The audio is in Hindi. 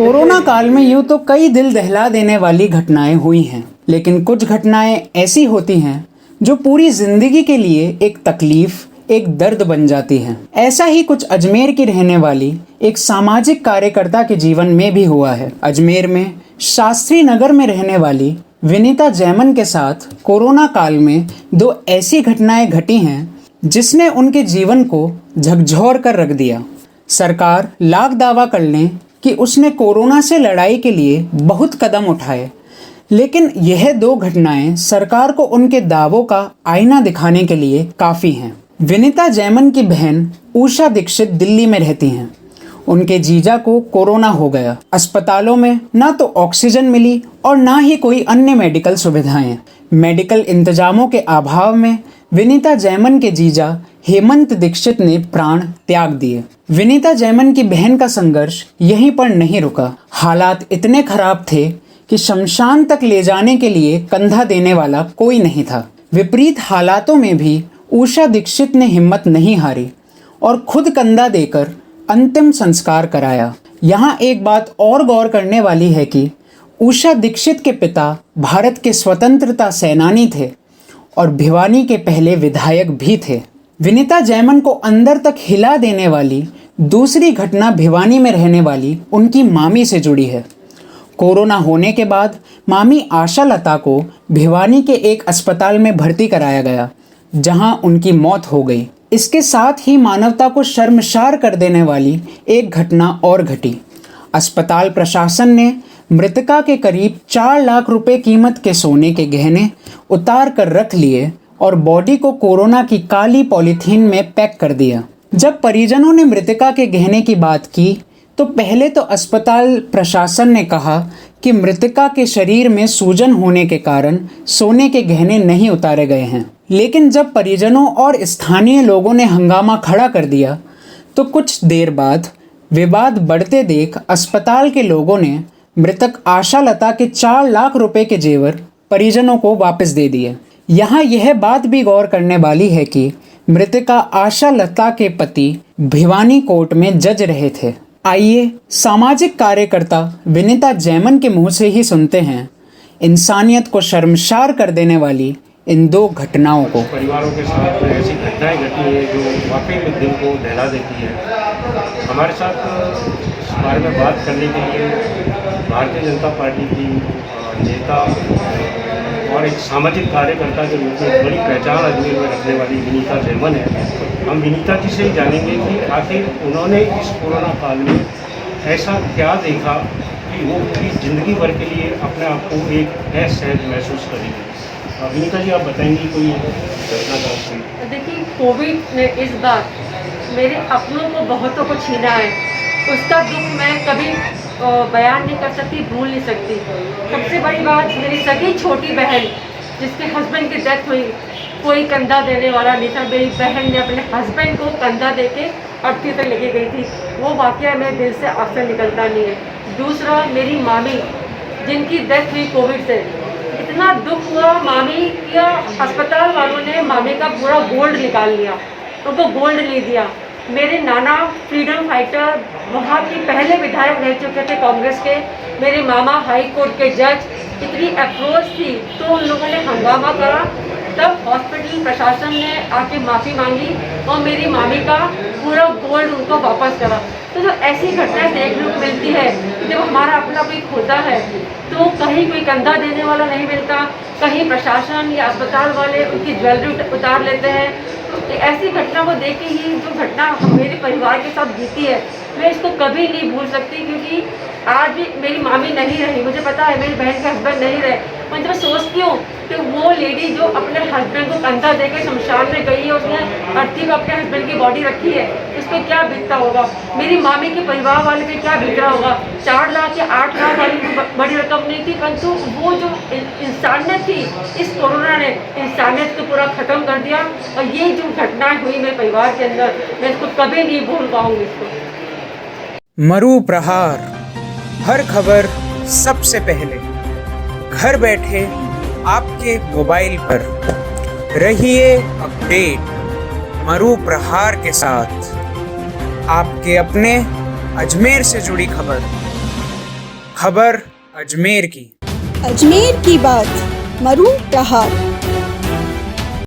कोरोना काल में यूं तो कई दिल दहला देने वाली घटनाएं हुई हैं, लेकिन कुछ घटनाएं ऐसी होती हैं जो पूरी जिंदगी के लिए एक तकलीफ, एक दर्द बन जाती हैं। ऐसा ही कुछ अजमेर की रहने वाली एक सामाजिक कार्यकर्ता के जीवन में भी हुआ है। अजमेर में शास्त्री नगर में रहने वाली विनीता जैमन के साथ कोरोना काल में दो ऐसी घटनाएं घटी हैं जिसने उनके जीवन को झकझोर कर रख दिया। सरकार लाख दावा कर लें कि उसने कोरोना से लड़ाई के लिए बहुत कदम उठाए, लेकिन यह दो घटनाएं सरकार को उनके दावों का आईना दिखाने के लिए काफ़ी हैं। विनीता जैमन की बहन उषा दीक्षित दिल्ली में रहती हैं। उनके जीजा को कोरोना हो गया। अस्पतालों में ना तो ऑक्सीजन मिली और ना ही कोई अन्य मेडिकल सुविधाएं। मेडिकल इंतजामों के अभाव में विनीता जैमन के जीजा हेमंत दीक्षित ने प्राण त्याग दिए। विनीता जैमन की बहन का संघर्ष यहीं पर नहीं रुका। हालात इतने खराब थे कि शमशान तक ले जाने के लिए कंधा देने वाला कोई नहीं था। विपरीत हालातों में भी उषा दीक्षित ने हिम्मत नहीं हारी और खुद कंधा देकर अंतिम संस्कार कराया। यहाँ एक बात और गौर करने वाली है कि उषा दीक्षित के पिता भारत के स्वतंत्रता सेनानी थे और भिवानी के पहले विधायक भी थे। विनीता जैमन को अंदर तक हिला देने वाली दूसरी घटना भिवानी में रहने वाली उनकी मामी से जुड़ी है। कोरोना होने के बाद मामी आशा लता को भिवानी के एक अस्पताल में भर्ती कराया गया, जहां उनकी मौत हो गई। इसके साथ ही मानवता को शर्मसार कर देने वाली एक घटना और घटी। अस्पताल प्रशासन ने मृतका के करीब 4 लाख रुपए कीमत के सोने के गहने उतार कर रख लिए और बॉडी को कोरोना की काली पॉलीथीन में पैक कर दिया। जब परिजनों ने मृतका के गहने की बात की तो पहले तो अस्पताल प्रशासन ने कहा कि मृतका के शरीर में सूजन होने के कारण सोने के गहने नहीं उतारे गए हैं। लेकिन जब परिजनों और स्थानीय लोगों ने हंगामा खड़ा कर दिया तो कुछ देर बाद विवाद बढ़ते देख अस्पताल के लोगों ने मृतक आशा लता के 4 लाख रुपए के जेवर परिजनों को वापस दे दिए। यहाँ यह बात भी गौर करने वाली है कि मृतका आशा लता के पति भिवानी कोर्ट में जज रहे थे। आइए सामाजिक कार्यकर्ता विनीता जैमन के मुंह से ही सुनते हैं इंसानियत को शर्मसार कर देने वाली इन दो घटनाओं को। परिवारों के साथ ऐसी घटनाएं घटी है जो वाकई में दिल को दहला देती है। हमारे साथ इस बारे में बात करने के लिए भारतीय जनता पार्टी की नेता और एक सामाजिक कार्यकर्ता के रूप में बड़ी पहचान अजमेर में रखने वाली विनीता जैमन है। हम विनीता जी से ही जानेंगे कि आखिर उन्होंने इस कोरोना काल में ऐसा क्या देखा कि वो पूरी ज़िंदगी भर के लिए अपने आप को एक असहज महसूस करेंगे। विनीता जी, आप बताएंगी कोई घटना का? देखिए, कोविड ने इस बार मेरे अपनों को बहुतों को छीना है। उसका दुख मैं कभी बयान नहीं कर सकती, भूल नहीं सकती। सबसे बड़ी बात, मेरी सगी छोटी बहन जिसके हस्बैंड की डेथ हुई, कोई कंधा देने वाला नहीं था। मेरी बहन ने अपने हस्बैंड को कंधा देके अर्थी तक लेके गई थी। वो वाकया मेरे दिल से अक्सर निकलता नहीं है। दूसरा, मेरी मामी जिनकी डेथ हुई कोविड से, इतना दुख हुआ। मामी का अस्पताल वालों ने मामी का पूरा गोल्ड निकाल लिया, उनको गोल्ड नहीं दिया। मेरे नाना फ्रीडम फाइटर, वहाँ के पहले विधायक रह चुके थे कांग्रेस के। मेरे मामा हाई कोर्ट के जज। इतनी अप्रोच थी तो उन लोगों ने हंगामा करा। तब हॉस्पिटल प्रशासन ने आके माफ़ी मांगी और मेरी मामी का पूरा गोल्ड उनको वापस करा। तो जो ऐसी घटनाएं देखने को मिलती है, जब हमारा अपना कोई खोता है तो कहीं कोई कंधा देने वाला नहीं मिलता, कहीं प्रशासन या अस्पताल वाले उनकी ज्वेलरी उतार लेते हैं। तो ऐसी घटना को देख के ही जो घटना मेरे परिवार के साथ बीती है, मैं इसको कभी नहीं भूल सकती। क्योंकि आज भी मेरी मामी नहीं रही, मुझे पता है मेरी बहन के हस्बैंड नहीं रहे, मैं जब सोचती हूँ कि वो लेडी जो अपने हस्बैंड को कंधा देकर शमशान में गई है, उसने अर्थी में अपने हस्बैंड की बॉडी रखी है, उस पर क्या बीतता होगा। मेरी मामी के परिवार वाले पे क्या बीत रहा होगा। 4 लाख या 8 लाख वाली बड़ी रकम नहीं थी, परंतु वो जो इंसानियत थी, इस कोरोना ने इंसानियत को पूरा ख़त्म कर दिया। और ये जो घटनाएं हुई मेरे परिवार के अंदर, मैं इसको कभी नहीं भूल पाऊँगी। इसको मरु प्रहार, हर खबर सबसे पहले घर बैठे आपके मोबाइल पर। रहिए अपडेट मरु प्रहार के साथ, आपके अपने अजमेर से जुड़ी खबर। खबर अजमेर की। अजमेर की बात, मरू प्रहार।